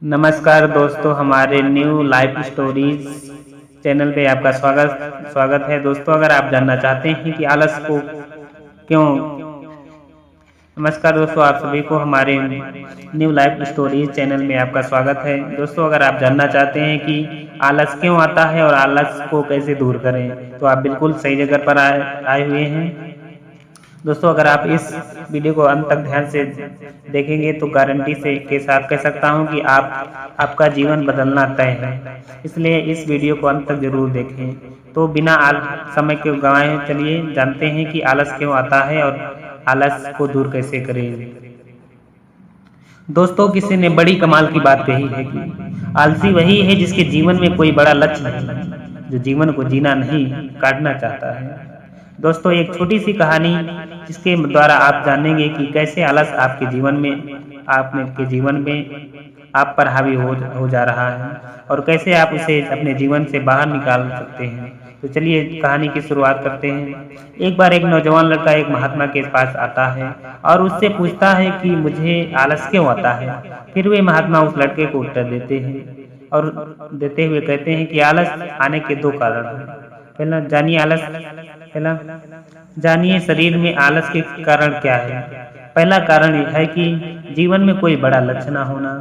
नमस्कार दोस्तों, हमारे न्यू लाइफ स्टोरीज चैनल पे आपका स्वागत है। दोस्तों, अगर आप जानना चाहते हैं कि आलस को क्यों नमस्कार दोस्तों, आप सभी को हमारे न्यू लाइफ स्टोरीज चैनल में आपका स्वागत है। दोस्तों, अगर आप जानना चाहते हैं कि आलस क्यों आता है और आलस को कैसे दूर करें, तो आप बिल्कुल सही जगह पर आए हुए हैं। दोस्तों, अगर आप इस वीडियो को अंत तक ध्यान से देखेंगे तो गारंटी से के साथ कह सकता हूं कि आपका जीवन बदलना तय है। इसलिए इस वीडियो को अंत तक जरूर देखें। तो बिना समय के गंवाए चलिए जानते हैं कि आलस क्यों आता है और आलस को दूर कैसे करें। दोस्तों, किसी ने बड़ी कमाल की बात कही है कि आलसी वही है जिसके जीवन में कोई बड़ा लक्ष्य नहीं, जो जीवन को जीना नहीं काटना चाहता है। दोस्तों, एक छोटी सी कहानी जिसके द्वारा आप जानेंगे कि कैसे आलस आपके जीवन में आप पर हावी हो जा रहा है और कैसे आप उसे अपने जीवन से बाहर निकाल सकते हैं। तो चलिए कहानी की शुरुआत करते हैं। एक बार एक नौजवान लड़का एक महात्मा के पास आता है और उससे पूछता है कि मुझे आलस क्यों आता है। फिर वे महात्मा उस लड़के को उत्तर देते हैं और देते हुए कहते हैं कि आलस आने के दो कारण हैं। जानिए शरीर में आलस के कारण क्या है। पहला कारण यह है कि जीवन में कोई बड़ा लक्ष्य न होना,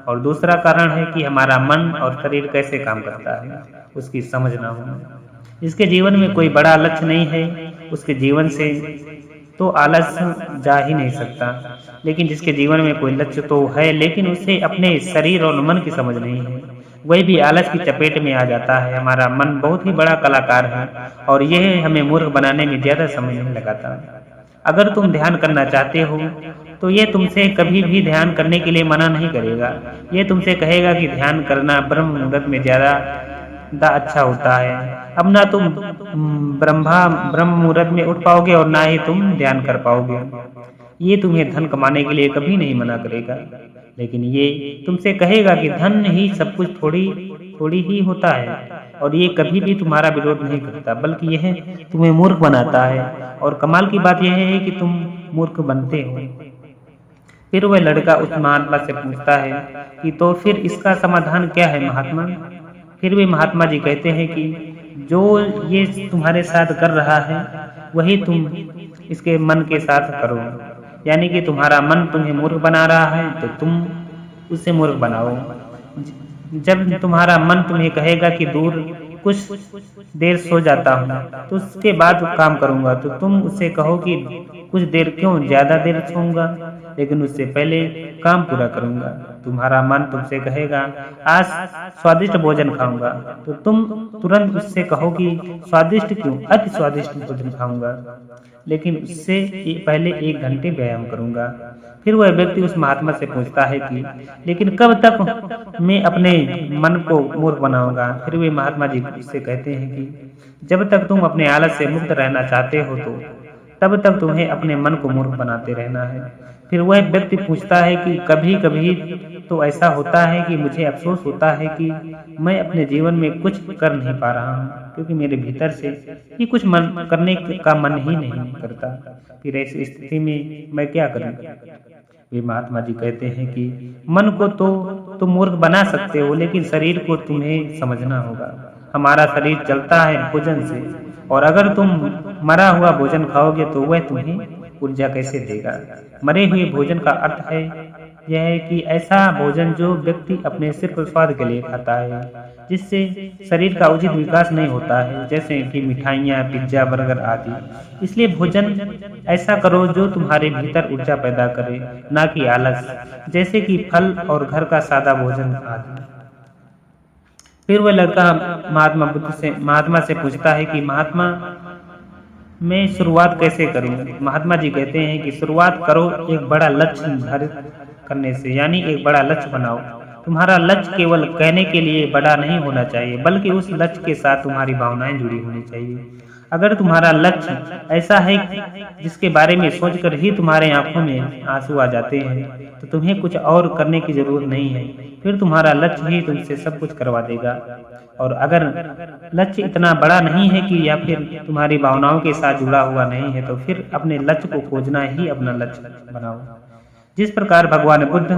और दूसरा कारण है कि हमारा मन और शरीर कैसे काम करता है उसकी समझ न होना। जिसके जीवन में कोई बड़ा लक्ष्य नहीं है उसके जीवन से तो आलस जा ही नहीं सकता, लेकिन जिसके जीवन में कोई लक्ष्य तो है लेकिन उसे अपने शरीर और मन की समझ नहीं है, वही भी आलस की चपेट में आ जाता है। हमारा मन बहुत ही बड़ा कलाकार है और यह हमें मूर्ख बनाने में ज्यादा समय नहीं लगाता। अगर तुम ध्यान करना चाहते हो तो ये तुमसे कभी भी ध्यान करने के लिए मना नहीं करेगा। ये तुमसे कहेगा कि ध्यान करना ब्रह्म मुहूर्त में ज्यादा अच्छा होता है। अब ना तुम ब्रह्म मुहूर्त में उठ पाओगे और ना ही तुम ध्यान कर पाओगे। ये तुम्हें धन कमाने के लिए कभी नहीं मना करेगा, लेकिन ये तुमसे कहेगा कि धन ही सब कुछ थोड़ी ही होता है, और ये कभी भी तुम्हारा विरोध नहीं करता बल्कि यह तुम्हें मूर्ख बनाता है। और कमाल की बात यह है कि तुम मूर्ख बनते हो। फिर वह लड़का उस महात्मा से पूछता है कि तो फिर इसका समाधान क्या है महात्मा। फिर वे महात्मा जी कहते हैं कि जो ये तुम्हारे साथ कर रहा है वही तुम इसके मन के साथ करो। यानी कि तुम्हारा मन तुम्हें मूर्ख बना रहा है तो तुम उसे मूर्ख बनाओ। जब तुम्हारा मन तुम्हें कहेगा कि दूर कुछ देर सो जाता हूँ तो उसके बाद काम करूंगा, तो तुम उससे कहो कि कुछ देर क्यों, ज्यादा देर सोऊंगा लेकिन उससे पहले काम पूरा करूंगा। तुम्हारा मन तुमसे कहेगा आज स्वादिष्ट भोजन खाऊंगा, तो तुम तुरंत उससे कहो कि स्वादिष्ट क्यों, अति स्वादिष्ट भोजन खाऊंगा लेकिन उससे पहले 1 घंटे व्यायाम करूंगा। फिर वह व्यक्ति उस महात्मा से पूछता है कि लेकिन कब तक मैं अपने मन को मूर्ख बनाऊंगा। फिर वे महात्मा जी उससे कहते हैं कि जब तक तुम अपने आलस से मुक्त रहना चाहते हो तो तब तक तुम्हें अपने मन को मूर्ख बनाते रहना है। फिर वह व्यक्ति पूछता है कि कभी कभी तो ऐसा होता है कि मुझे अफसोस होता है कि मैं अपने जीवन में कुछ कर नहीं पा रहा हूँ, क्योंकि मेरे भीतर से ही कुछ करने का मन ही नहीं करता। फिर ऐसी स्थिति में मैं क्या करूँ। वे महात्मा जी कहते हैं कि मन को तो तुम मूर्ख बना सकते हो, लेकिन शरीर को तुम्हें समझना होगा। हमारा शरीर चलता है भोजन से, और अगर तुम मरा हुआ भोजन खाओगे तो वह तुम्हें ऊर्जा कैसे देगा। मरे हुए भोजन का अर्थ है यह है कि ऐसा भोजन जो व्यक्ति अपने सिर्फ स्वाद के लिए खाता है, जिससे शरीर का उचित विकास नहीं होता है, जैसे कि मिठाइयाँ, पिज्जा, बर्गर आदि। इसलिए भोजन ऐसा करो जो तुम्हारे भीतर ऊर्जा पैदा करे, ना कि आलस, जैसे कि फल और घर का सादा भोजन आदि। फिर वह लड़का महात्मा से पूछता है कि महात्मा मैं शुरुआत कैसे करूं। महात्मा जी कहते हैं कि शुरुआत करो एक बड़ा लक्ष्य निर्धारित करने से, यानी एक बड़ा लक्ष्य बनाओ। तुम्हारा लक्ष्य केवल कहने के लिए बड़ा नहीं होना चाहिए, बल्कि उस लक्ष्य के साथ तुम्हारी भावनाएं जुड़ी होनी चाहिए। अगर तुम्हारा लक्ष्य ऐसा है जिसके बारे में सोचकर ही तुम्हारे आंखों में आंसू आ जाते हैं, तो तुम्हें कुछ और करने की जरूरत नहीं है। फिर तुम्हारा लक्ष्य ही तुमसे सब कुछ करवा देगा। और अगर लक्ष्य इतना बड़ा नहीं है कि या फिर तुम्हारी भावनाओं के साथ जुड़ा हुआ नहीं है, तो फिर अपने लक्ष्य को खोजना ही अपना लक्ष्य बनाओ। जिस प्रकार भगवान बुद्ध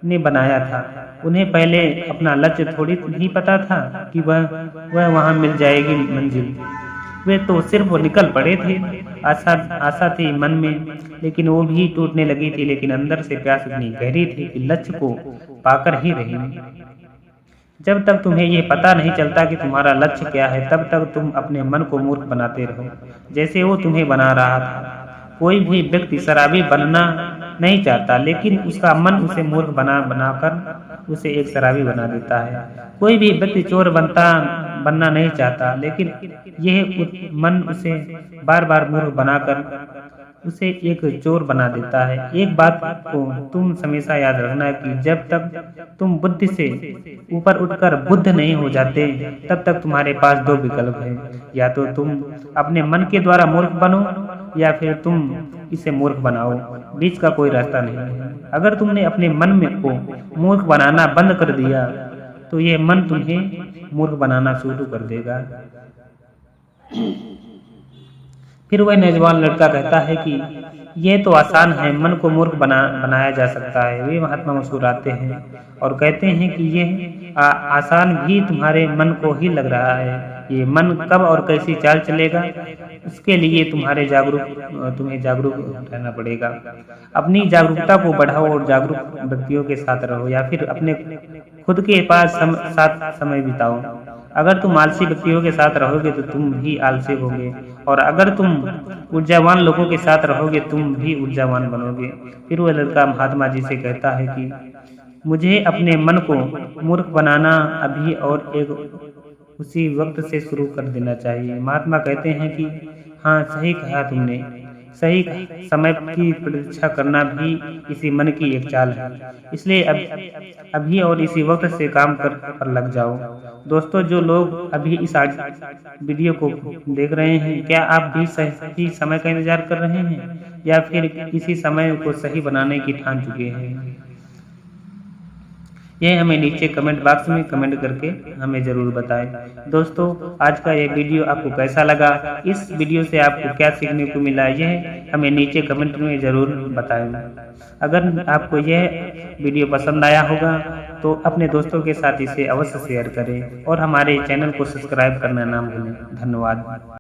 ने बनाया था। उन्हें पहले अपना लक्ष्य थोड़ी ही पता था कि वह वहाँ मिल जाएगी मंजिल। वे तो सिर्फ वो निकल पड़े थे। आशा आशा थी मन में, लेकिन वो भी टूटने लगी थी। लेकिन अंदर से प्यास इतनी गहरी थी कि लक्ष्य को पाकर ही रही। जब तक तुम्हें ये पता नहीं चलता कि तुम्हारा लक्ष्य क्या है, तब तक तुम अपने मन को मूर्ख बनाते रहो, जैसे वो तुम्हें बना रहा था। कोई भी व्यक्ति शराबी बनना नहीं चाहता, लेकिन उसका मन उसे मूर्ख बनाकर उसे एक शराबी बना देता है। कोई भी व्यक्ति चोर बनना नहीं चाहता, लेकिन यह मन उसे बार बार मूर्ख बनाकर उसे एक चोर बना देता है। एक बात को तुम हमेशा याद रखना कि जब तक तुम बुद्धि से ऊपर उठकर बुद्ध नहीं हो जाते, तब तक तुम्हारे पास दो विकल्प हैं। या तो तुम अपने मन के द्वारा मूर्ख बनो, या फिर तुम इसे मूर्ख बनाओ। बीच का कोई रास्ता नहीं है। अगर तुमने अपने मन में को मूर्ख बनाना बंद कर दिया, तो ये मन तुम्हें मूर्ख बनाना शुरू कर देगा। फिर वह नौजवान लड़का कहता है कि यह तो आसान है, मन को मूर्ख बनाया जा सकता है। वे महात्मा मुस्कुराते हैं और कहते हैं कि यह आसान भी तुम्हारे मन को ही लग रहा है। ये मन कब और कैसी चाल चलेगा, उसके लिए तुम्हें जागरूक रहना पड़ेगा। अपनी जागरूकता को बढ़ाओ और जागरूक व्यक्तियों के साथ रहो, या फिर अपने खुद के पास साथ समय बिताओ। अगर तुम आलसी व्यक्तियों के साथ रहोगे तो तुम भी आलसी होगे, और अगर तुम ऊर्जावान लोगों के साथ रहोगे तुम भी ऊर्जावान बनोगे। फिर वह लड़का महात्मा जी से कहता है कि मुझे अपने मन को मूर्ख बनाना अभी और एक उसी वक्त से शुरू कर देना चाहिए। महात्मा कहते हैं कि हाँ, सही कहा तुमने। सही समय की प्रतीक्षा करना भी इसी मन की एक चाल है। इसलिए अभी और इसी वक्त से काम पर लग जाओ। दोस्तों, जो लोग अभी इस वीडियो को देख रहे हैं, क्या आप भी सही समय का इंतजार कर रहे हैं, या फिर इसी समय को सही बनाने की ठान चुके हैं? यह हमें नीचे कमेंट बॉक्स में कमेंट करके हमें ज़रूर बताएं। दोस्तों, आज का यह वीडियो आपको कैसा लगा, इस वीडियो से आपको क्या सीखने को मिला, यह हमें नीचे कमेंट में ज़रूर बताएं। अगर आपको यह वीडियो पसंद आया होगा तो अपने दोस्तों के साथ इसे अवश्य शेयर करें और हमारे चैनल को सब्सक्राइब करना ना भूलें। धन्यवाद।